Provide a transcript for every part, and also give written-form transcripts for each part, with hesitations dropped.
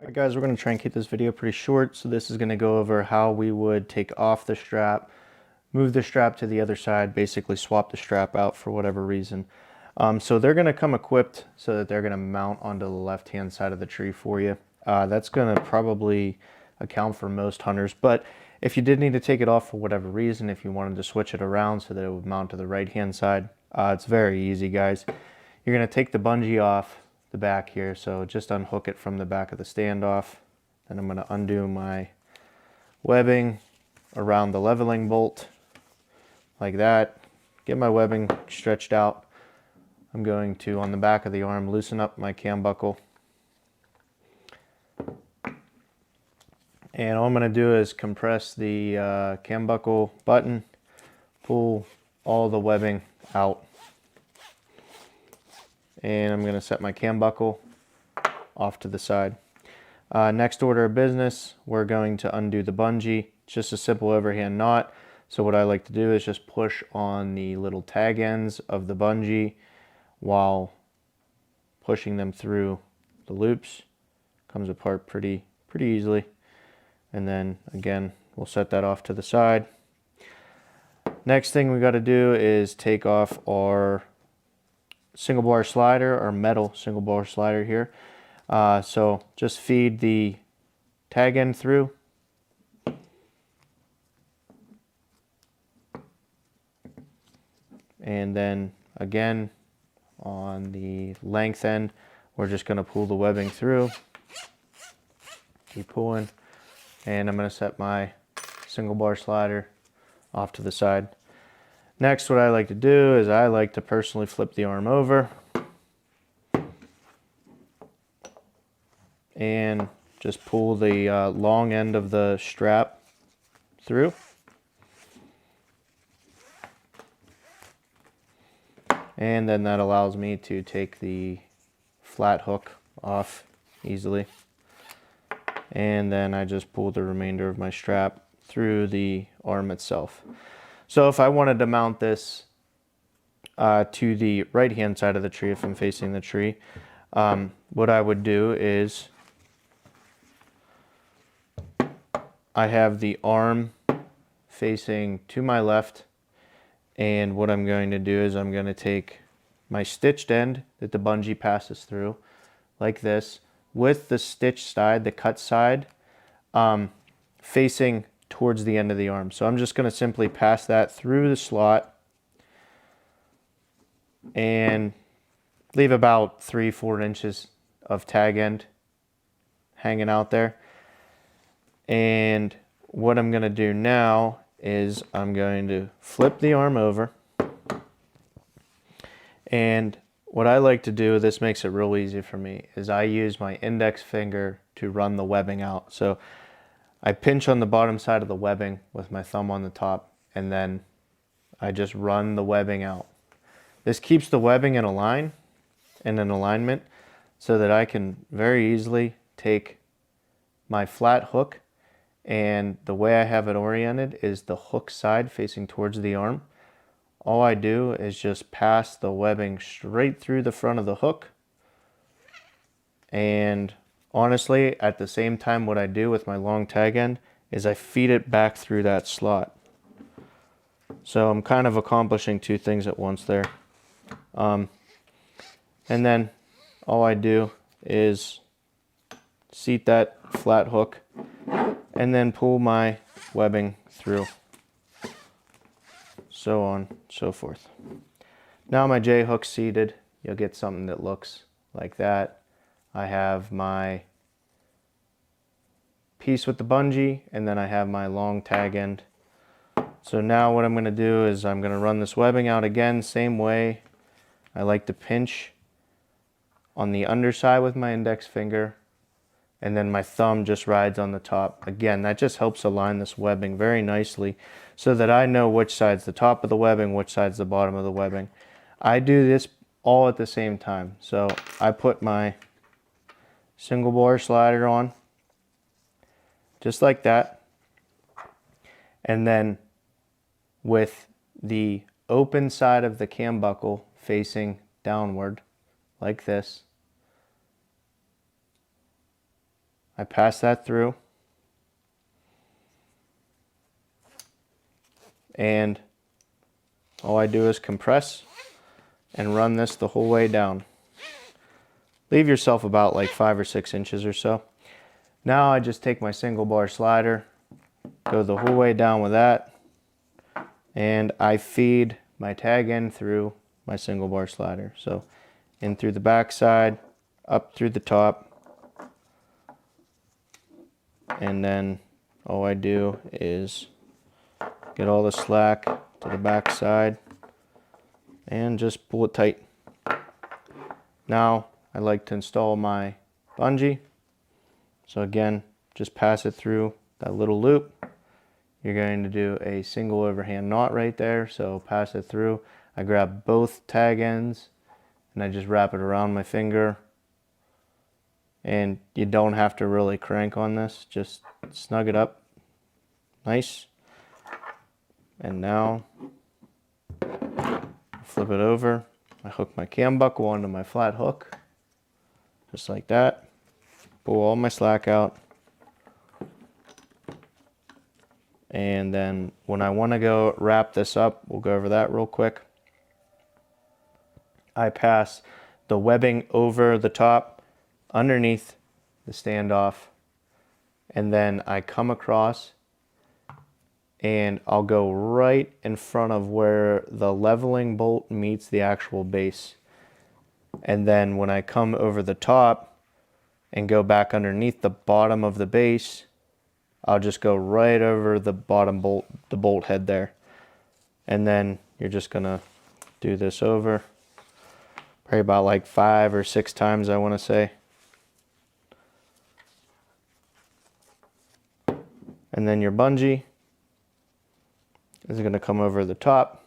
Alright guys, we're going to try and keep this video pretty short. So this is going to go over how we would take off the strap, move the strap to the other side, basically swap the strap out for whatever reason. So they're going to come equipped so that they're going to mount onto the left hand side of the tree for you. That's going to probably account for most hunters, but if you did need to take it off for whatever reason, if you wanted to switch it around so that it would mount to the right hand side, it's very easy, guys. You're going to take the bungee off the back here, so just unhook it from the back of the standoff. Then I'm going to undo my webbing around the leveling bolt like that. Get my webbing stretched out. I'm going to, on the back of the arm, loosen up my cam buckle. And all I'm going to do is compress the cam buckle button, pull all the webbing out. And I'm going to set my cam buckle off to the side. Next order of business, we're going to undo the bungee. It's just a simple overhand knot. So what I like to do is just push on the little tag ends of the bungee while pushing them through the loops. Comes apart pretty easily. And then again, we'll set that off to the side. Next thing we got to do is take off our single bar slider, or metal single bar slider here. So just feed the tag end through. And then again, on the length end, we're just going to pull the webbing through. Keep pulling. And I'm going to set my single bar slider off to the side. Next, what I like to do is I like to personally flip the arm over and just pull the long end of the strap through. And then that allows me to take the flat hook off easily. And then I just pull the remainder of my strap through the arm itself. So if I wanted to mount this to the right hand side of the tree, if I'm facing the tree, what I would do is I have the arm facing to my left, and what I'm going to do is I'm going to take my stitched end that the bungee passes through like this, with the stitched side, the cut side, facing towards the end of the arm. So I'm just going to simply pass that through the slot and leave about 3-4 inches of tag end hanging out there. And what I'm going to do now is I'm going to flip the arm over, and what I like to do, this makes it real easy for me, is I use my index finger to run the webbing out. So I pinch on the bottom side of the webbing with my thumb on the top, and then I just run the webbing out. This keeps the webbing in a line, in an alignment, so that I can very easily take my flat hook, and the way I have it oriented is the hook side facing towards the arm. All I do is just pass the webbing straight through the front of the hook, and honestly, at the same time, what I do with my long tag end is I feed it back through that slot. So I'm kind of accomplishing two things at once there. And then all I do is seat that flat hook and then pull my webbing through. So on, so forth. Now my J hook seated, you'll get something that looks like that. I have my piece with the bungee, and then I have my long tag end. So now what I'm going to do is I'm going to run this webbing out again, same way. I like to pinch on the underside with my index finger, and then my thumb just rides on the top. Again, that just helps align this webbing very nicely so that I know which side's the top of the webbing, which side's the bottom of the webbing. I do this all at the same time. So I put my single bar slider on, just like that. And then with the open side of the cam buckle facing downward, like this, I pass that through. And all I do is compress and run this the whole way down. Leave yourself about like 5 or 6 inches or so. Now I just take my single bar slider, go the whole way down with that, and I feed my tag in through my single bar slider. So in through the back side, up through the top, and then all I do is get all the slack to the back side and just pull it tight. Now I like to install my bungee. So again, just pass it through that little loop. You're going to do a single overhand knot right there. So pass it through. I grab both tag ends and I just wrap it around my finger. And you don't have to really crank on this. Just snug it up. Nice. And now flip it over. I hook my cam buckle onto my flat hook. Just like that. Pull all my slack out. And then when I want to go wrap this up, we'll go over that real quick. I pass the webbing over the top, underneath the standoff, and then I come across and I'll go right in front of where the leveling bolt meets the actual base. And then when I come over the top and go back underneath the bottom of the base, I'll just go right over the bottom bolt, the bolt head there. And then you're just gonna do this over, probably about like 5 or 6 times, I wanna say. And then your bungee is gonna come over the top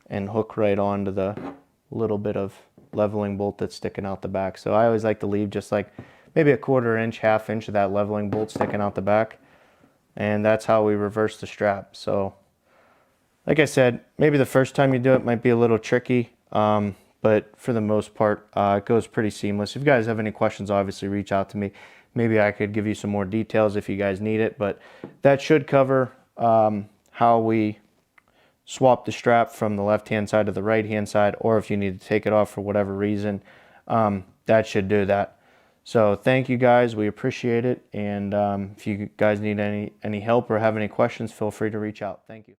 and hook right onto the little bit of leveling bolt that's sticking out the back. So I always like to leave just like maybe a 1/4 inch, 1/2 inch of that leveling bolt sticking out the back. And that's how we reverse the strap. So like I said, maybe the first time you do it might be a little tricky, but for the most part, it goes pretty seamless. If you guys have any questions, obviously reach out to me. Maybe I could give you some more details if you guys need it, but that should cover how we swap the strap from the left-hand side to the right-hand side, or if you need to take it off for whatever reason, that should do that. So thank you guys, we appreciate it, and if you guys need any help or have any questions, feel free to reach out. Thank you.